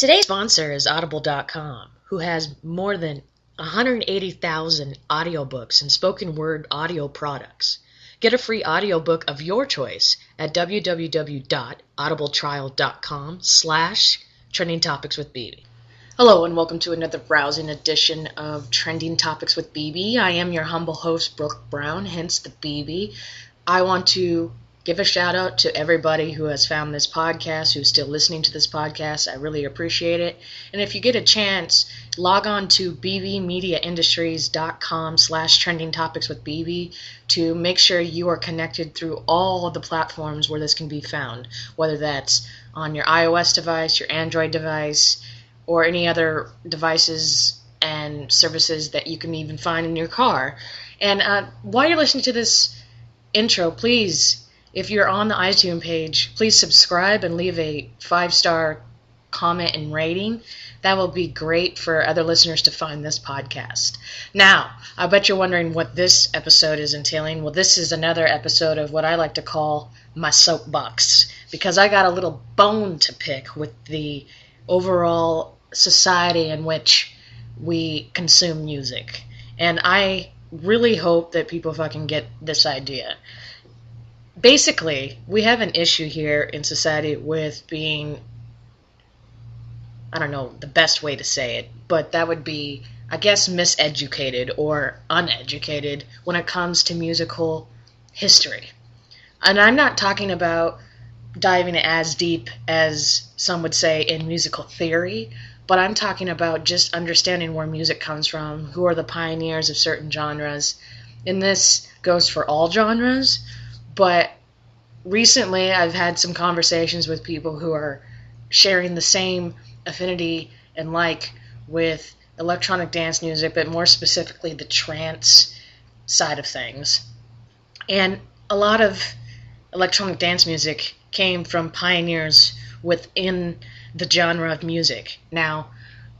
Today's sponsor is Audible.com, who has more than 180,000 audiobooks and spoken word audio products. Get a free audiobook of your choice at www.audiblechildcom/trendingtopicswithbb. Hello and welcome to another browsing edition of Trending Topics with BB. I am your humble host, Brooke Brown, hence the BB. I want to give a shout out to everybody who has found this podcast, who's still listening to this podcast. I really appreciate it. And if you get a chance, log on to bbmediaindustries.com/trendingtopicswithbb to make sure you are connected through all of the platforms where this can be found, whether that's on your iOS device, your Android device, or any other devices and services that you can even find in your car. And while you're listening to this intro, please, if you're on the iTunes page, please subscribe and leave a 5-star comment and rating. That will be great for other listeners to find this podcast. Now, I bet you're wondering what this episode is entailing. Well, this is another episode of what I like to call my soapbox, because I got a little bone to pick with the overall society in which we consume music. And I really hope that people fucking get this idea. Basically, we have an issue here in society with being, I don't know the best way to say it, but that would be, I guess, miseducated or uneducated when it comes to musical history. And I'm not talking about diving as deep as some would say in musical theory, but I'm talking about just understanding where music comes from, who are the pioneers of certain genres. And this goes for all genres. But recently I've had some conversations with people who are sharing the same affinity and like with electronic dance music, but more specifically the trance side of things. And a lot of electronic dance music came from pioneers within the genre of music. Now,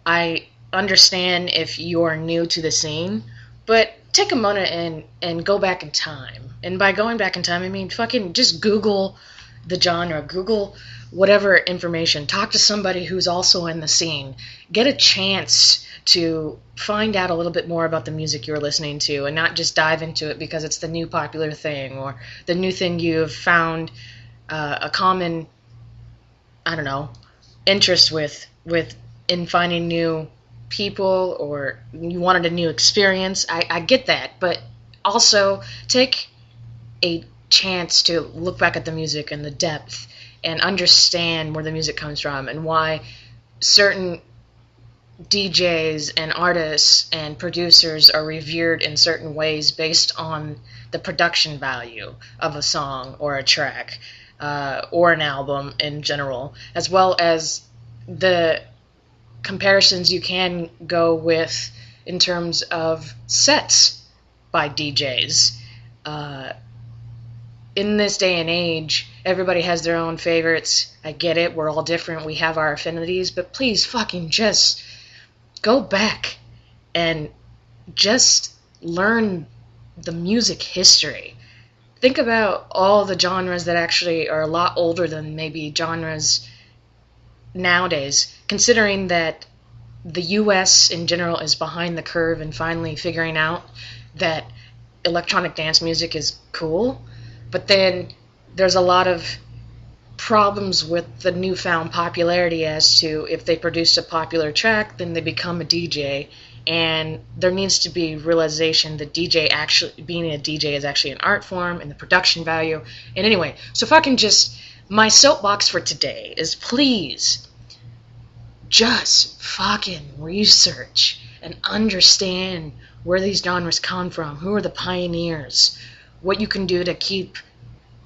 I understand if you're new to the scene, but take a moment and go back in time. And by going back in time, I mean fucking just Google the genre, Google whatever information, talk to somebody who's also in the scene, get a chance to find out a little bit more about the music you're listening to and not just dive into it because it's the new popular thing or the new thing you've found a common, I don't know, interest with in finding new people, or you wanted a new experience. I get that, but also take a chance to look back at the music and the depth and understand where the music comes from and why certain DJs and artists and producers are revered in certain ways based on the production value of a song or a track or an album in general, as well as the comparisons you can go with in terms of sets by DJs. In this day and age, everybody has their own favorites. I get it, we're all different, we have our affinities, but please fucking just go back and just learn the music history. Think about all the genres that actually are a lot older than maybe genres nowadays, considering that the U.S. in general is behind the curve in finally figuring out that electronic dance music is cool, but then there's a lot of problems with the newfound popularity as to if they produce a popular track, then they become a DJ, and there needs to be realization that being a DJ is actually an art form and the production value. And anyway, so fucking just, my soapbox for today is please just fucking research and understand where these genres come from, who are the pioneers, what you can do to keep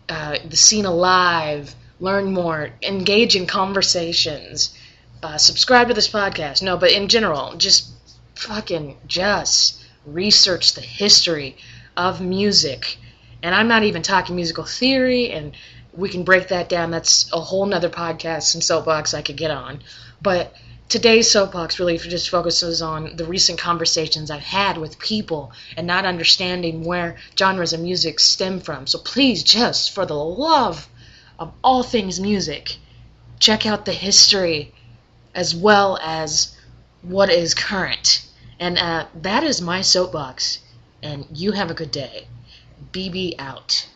the scene alive, learn more, engage in conversations, subscribe to this podcast. No, but in general, just research the history of music. And I'm not even talking musical theory, and we can break that down. That's a whole nother podcast and soapbox I could get on. But today's soapbox really just focuses on the recent conversations I've had with people and not understanding where genres of music stem from. So please, just for the love of all things music, check out the history as well as what is current. And that is my soapbox. And you have a good day. BB out.